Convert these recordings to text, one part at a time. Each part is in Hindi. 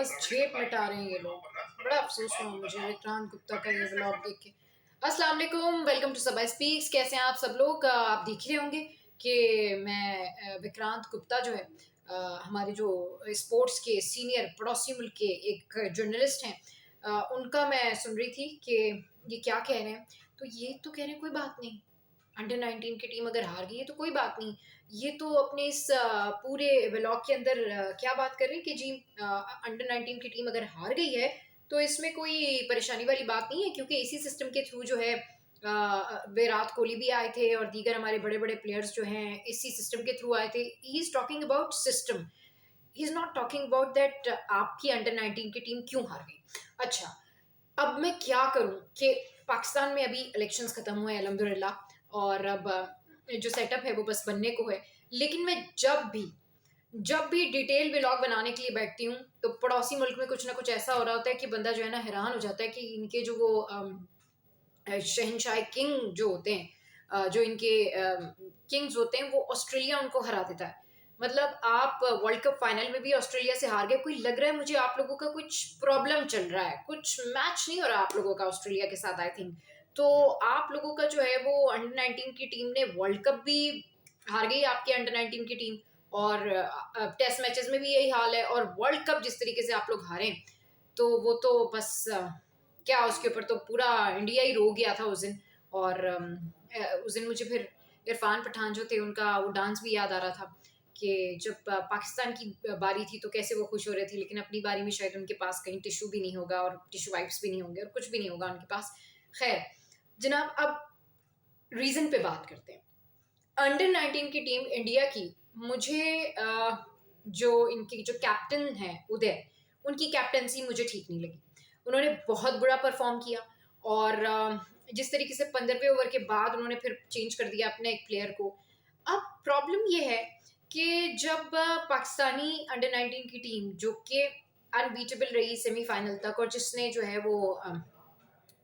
बस जेब मिटा रहे हैं ये लोग। बड़ा अफ़सोस हुआ मुझे विक्रांत गुप्ता का ये व्लॉग देख के। अस्सलाम वालेकुम, वेलकम टू सबा स्पीक्स। कैसे हैं आप सब लोग? आप देख ही रहे होंगे कि मैं विक्रांत गुप्ता जो है हमारे जो स्पोर्ट्स के सीनियर पड़ोसी मुल्क के एक जर्नलिस्ट हैं, उनका मैं सुन रही थी कि ये क्या कह रहे हैं। तो ये तो कह रहे हैं कोई बात नहीं, अंडर 19 की टीम अगर हार गई है तो कोई बात नहीं। ये तो अपने इस पूरे व्लॉग के अंदर क्या बात कर रहे हैं कि जी अंडर 19 की टीम अगर हार गई है तो इसमें कोई परेशानी वाली बात नहीं है, क्योंकि इसी सिस्टम के थ्रू जो है विराट कोहली भी आए थे और दीगर हमारे बड़े बड़े प्लेयर्स जो हैं इसी सिस्टम के थ्रू आए थे। He is talking about system, he is not talking about that आपकी अंडर 19 की टीम क्यों हार गई। अच्छा, अब मैं क्या करूं कि पाकिस्तान में अभी इलेक्शंस खत्म हुए हैं अल्हम्दुलिल्लाह, और अब जो सेटअप है वो बस बनने को है। लेकिन मैं जब भी डिटेल व्लॉग बनाने के लिए बैठती हूँ तो पड़ोसी मुल्क में कुछ ना कुछ ऐसा हो रहा होता है कि बंदा जो है ना हैरान हो जाता है कि इनके जो वो शहनशाह किंग जो होते हैं, जो इनके किंग्स होते हैं, वो ऑस्ट्रेलिया उनको हरा देता है। मतलब आप वर्ल्ड कप फाइनल में भी ऑस्ट्रेलिया से हार गए। कोई लग रहा है मुझे आप लोगों का कुछ प्रॉब्लम चल रहा है, कुछ मैच नहीं हो रहा आप लोगों का ऑस्ट्रेलिया के साथ, आई थिंक। तो आप लोगों का जो है वो अंडर 19 की टीम ने वर्ल्ड कप भी हार गई, आपकी अंडर 19 की टीम। और टेस्ट मैचेस में भी यही हाल है, और वर्ल्ड कप जिस तरीके से आप लोग हारे, तो वो तो बस क्या, उसके ऊपर तो पूरा इंडिया ही रो गया था उस दिन। और उस दिन मुझे फिर इरफान पठान जो थे उनका वो डांस भी याद आ रहा था कि जब पाकिस्तान की बारी थी तो कैसे वो खुश हो रहे थे, लेकिन अपनी बारी में शायद उनके पास कहीं टिश्यू भी नहीं होगा और टिश्यू वाइप्स भी नहीं होंगे और कुछ भी नहीं होगा उनके पास। खैर जनाब, अब रीजन पे बात करते हैं। अंडर 19 की टीम इंडिया की, मुझे जो इनकी जो कैप्टन है उदय, उनकी कैप्टनसी मुझे ठीक नहीं लगी। उन्होंने बहुत बुरा परफॉर्म किया, और जिस तरीके से 15वें ओवर के बाद उन्होंने फिर चेंज कर दिया अपने एक प्लेयर को। अब प्रॉब्लम ये है कि जब पाकिस्तानी अंडर 19 की टीम जो कि अनबीटेबल रही सेमीफाइनल तक, और जिसने जो है वो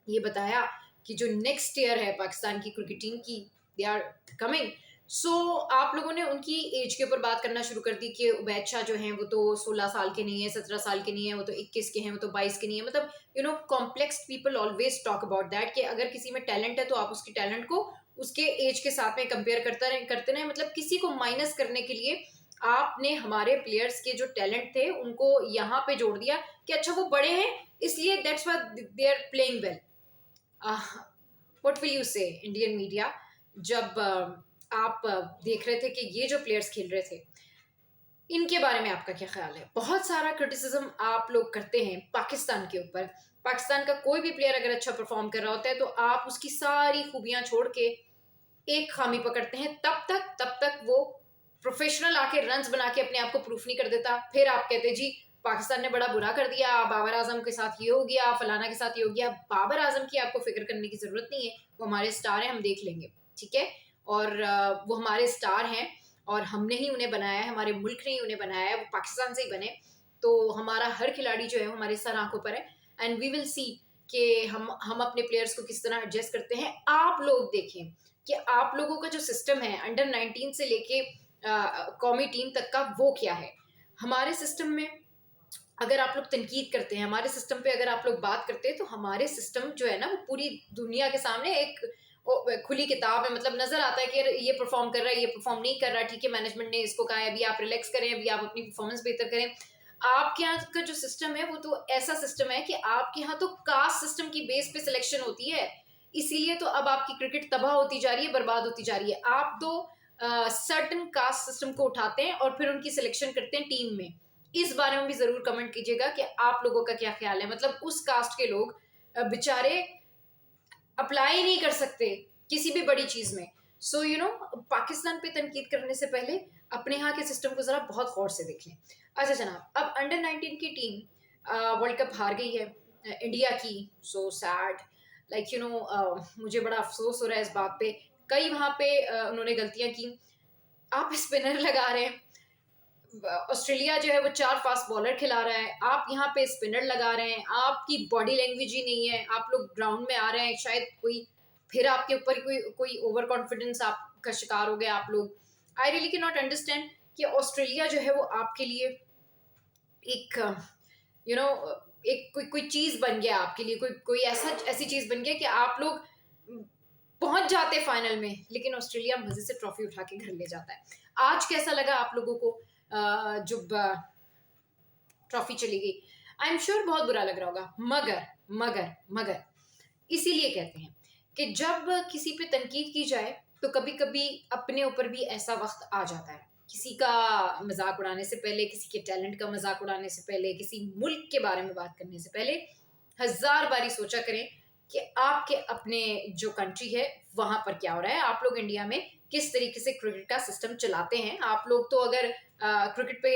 ये बताया कि जो नेक्स्ट ईयर है पाकिस्तान की क्रिकेट टीम की, दे आर कमिंग। सो आप लोगों ने उनकी एज के ऊपर बात करना शुरू कर दी कि उबैद शाह जो हैं वो तो 16 साल के नहीं है, 17 साल के नहीं है, वो तो 21 के हैं, वो तो 22 के नहीं है। मतलब complex people always talk about that कि अगर किसी में टैलेंट है तो आप उसकी टैलेंट को उसके एज के साथ में कंपेयर करते रहे। मतलब किसी को माइनस करने के लिए आपने हमारे प्लेयर्स के जो टैलेंट थे उनको यहाँ पे जोड़ दिया कि अच्छा वो बड़े हैं इसलिए that's why they are playing well. What will you say Indian media, जब आप देख रहे थे कि ये जो प्लेयर्स खेल रहे थे, इनके बारे में आपका क्या ख्याल है? बहुत सारा क्रिटिसिज्म आप लोग करते हैं पाकिस्तान के ऊपर। पाकिस्तान का कोई भी प्लेयर अगर अच्छा परफॉर्म कर रहा होता है तो आप उसकी सारी खूबियां छोड़ के एक खामी पकड़ते हैं। तब तक वो प्रोफेशनल आके रन्स बना के अपने आप को प्रूफ नहीं कर देता। फिर आप कहते जी पाकिस्तान ने बड़ा बुरा कर दिया, बाबर आजम के साथ ये हो गया, फलाना के साथ ये हो गया। बाबर आजम की आपको फिक्र करने की जरूरत नहीं है, वो हमारे स्टार हैं, हम देख लेंगे, ठीक है। और वो हमारे स्टार हैं और हमने ही उन्हें बनाया है, हमारे मुल्क ने ही उन्हें बनाया है, वो पाकिस्तान से ही बने। तो हमारा हर खिलाड़ी जो है हमारे सर आंखों पर है, एंड वी विल सी कि हम अपने प्लेयर्स को किस तरह एडजस्ट करते हैं। आप लोग देखें कि आप लोगों का जो सिस्टम है अंडर 19 से लेके कौमी टीम तक का, वो क्या है। हमारे सिस्टम में अगर आप लोग तनकीद करते हैं, हमारे सिस्टम पे अगर आप लोग बात करते हैं, तो हमारे सिस्टम जो है ना वो पूरी दुनिया के सामने एक खुली किताब है। मतलब नजर आता है कि ये परफॉर्म कर रहा है, ये परफॉर्म नहीं कर रहा, ठीक है, मैनेजमेंट ने इसको कहा है अभी आप रिलैक्स करें, अभी आप अपनी परफॉर्मेंस बेहतर करें। आपके यहाँ का जो सिस्टम है वो तो ऐसा सिस्टम है कि आपके यहाँ तो कास्ट सिस्टम की बेस पे सिलेक्शन होती है, इसीलिए तो अब आपकी क्रिकेट तबाह होती जा रही है, बर्बाद होती जा रही है। आप तो सर्टन कास्ट सिस्टम को उठाते हैं और फिर उनकी सिलेक्शन करते हैं टीम में। इस बारे में भी जरूर कमेंट कीजिएगा कि आप लोगों का क्या ख्याल है। मतलब उस कास्ट के लोग बेचारे अप्लाई नहीं कर सकते किसी भी बड़ी चीज में। सो पाकिस्तान पे तनकीद करने से पहले अपने यहाँ के सिस्टम को जरा बहुत गौर से देख लें। अच्छा जनाब, अब अंडर 19 की टीम वर्ल्ड कप हार गई है इंडिया की। सो सैड, लाइक मुझे बड़ा अफसोस हो रहा है इस बात पे। कई वहां पे उन्होंने गलतियां की। आप स्पिनर लगा रहे हैं, ऑस्ट्रेलिया जो है वो 4 फास्ट बॉलर खिला रहा है, आप यहाँ पे स्पिनर लगा रहे हैं, आपकी बॉडी लैंग्वेज ही नहीं है, आप लोग ग्राउंड में आ रहे हैं शायद कोई फिर आपके ऊपर कोई ओवर कॉन्फिडेंस आपका शिकार हो गया आप लोग। I really can not understand कि ऑस्ट्रेलिया जो है वो आपके लिए एक यू नो एक कोई चीज बन गया आपके लिए, कोई ऐसी चीज बन गया कि आप लोग पहुंच जाते फाइनल में, लेकिन ऑस्ट्रेलिया मजे से ट्रॉफी उठा के घर ले जाता है। आज कैसा लगा आप लोगों को जब ट्रॉफी चली गई? आई एम श्योर बहुत बुरा लग रहा होगा, मगर मगर मगर इसीलिए कहते हैं कि जब किसी पे तनकीद की जाए तो कभी कभी अपने ऊपर भी ऐसा वक्त आ जाता है। किसी का मजाक उड़ाने से पहले, किसी के टैलेंट का मजाक उड़ाने से पहले, किसी मुल्क के बारे में बात करने से पहले हजार बारी सोचा करें कि आपके अपने जो कंट्री है वहां पर क्या हो रहा है। आप लोग इंडिया में किस तरीके से क्रिकेट का सिस्टम चलाते हैं। आप लोग तो अगर क्रिकेट पे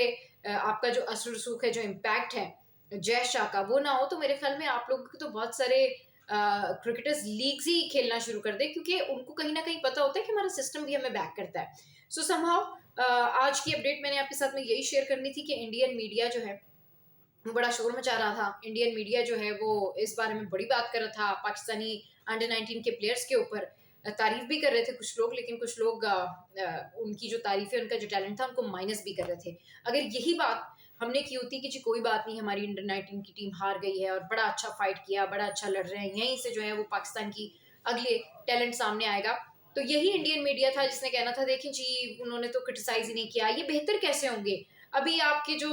आपका जो असर रसूख है, जो इम्पैक्ट है जय शाह का, वो ना हो तो मेरे ख्याल में आप लोगों के तो बहुत सारे क्रिकेटर्स लीग्स ही खेलना शुरू कर दे, क्योंकि उनको कहीं ना कहीं पता होता है कि हमारा सिस्टम भी हमें बैक करता है। सो समहाउ आज की अपडेट मैंने आपके साथ में यही शेयर करनी थी कि इंडियन मीडिया जो है वो बड़ा शोर मचा रहा था। इंडियन मीडिया जो है वो इस बारे में बड़ी बात कर रहा था पाकिस्तानी अंडर 19 के प्लेयर्स के ऊपर। तारीफ भी कर रहे थे कुछ लोग, लेकिन कुछ लोग उनकी जो तारीफ है, उनका जो टैलेंट था, उनको माइनस भी कर रहे थे। अगर यही बात हमने की होती कि जी कोई बात नहीं, हमारी अंडर 19 की टीम हार गई है और बड़ा अच्छा फाइट किया, बड़ा अच्छा लड़ रहे हैं, यहीं से जो है वो पाकिस्तान की अगले टैलेंट सामने आएगा, तो यही इंडियन मीडिया था जिसने कहना था देखिए जी उन्होंने तो क्रिटिसाइज ही नहीं किया, ये बेहतर कैसे होंगे। अभी आपके जो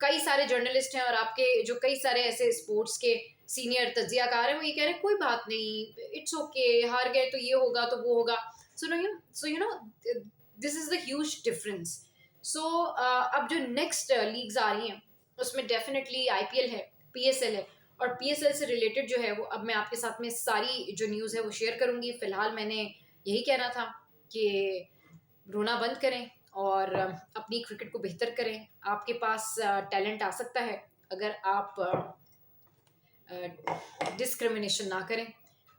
कई सारे जर्नलिस्ट हैं और आपके जो कई सारे ऐसे स्पोर्ट्स के सीनियर तज्जियाकार हैं, वो ये कह रहे हैं कोई बात नहीं, इट्स ओके, हार गए तो ये होगा तो वो होगा। So you know this is the huge difference. So अब जो नेक्स्ट लीग्स आ रही हैं उसमें डेफिनेटली आईपीएल है, पीएसएल है, और पीएसएल से रिलेटेड जो है वो अब मैं आपके साथ में सारी जो न्यूज़ है वो शेयर करूंगी। फिलहाल मैंने यही कहना था कि रोना बंद करें और अपनी क्रिकेट को बेहतर करें। आपके पास टैलेंट आ सकता है अगर आप डिस्क्रिमिनेशन ना करें,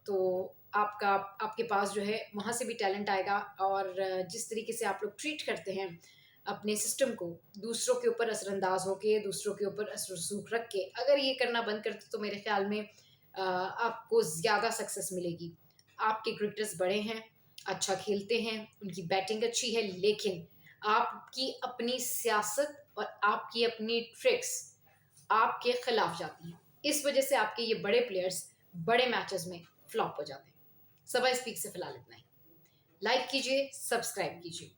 तो आपके पास जो है वहाँ से भी टैलेंट आएगा। और जिस तरीके से आप लोग ट्रीट करते हैं अपने सिस्टम को, दूसरों के ऊपर असरअंदाज होके, दूसरों के ऊपर असर रसूख रख के अगर ये करना बंद करते तो मेरे ख्याल में आपको ज़्यादा सक्सेस मिलेगी। आपके क्रिकेटर्स बड़े हैं, अच्छा खेलते हैं, उनकी बैटिंग अच्छी है, लेकिन आपकी अपनी सियासत और आपकी अपनी ट्रिक्स आपके खिलाफ जाती हैं। इस वजह से आपके ये बड़े प्लेयर्स बड़े मैचेस में फ्लॉप हो जाते हैं। सबा स्पीक से फिलहाल इतना ही। लाइक कीजिए, सब्सक्राइब कीजिए।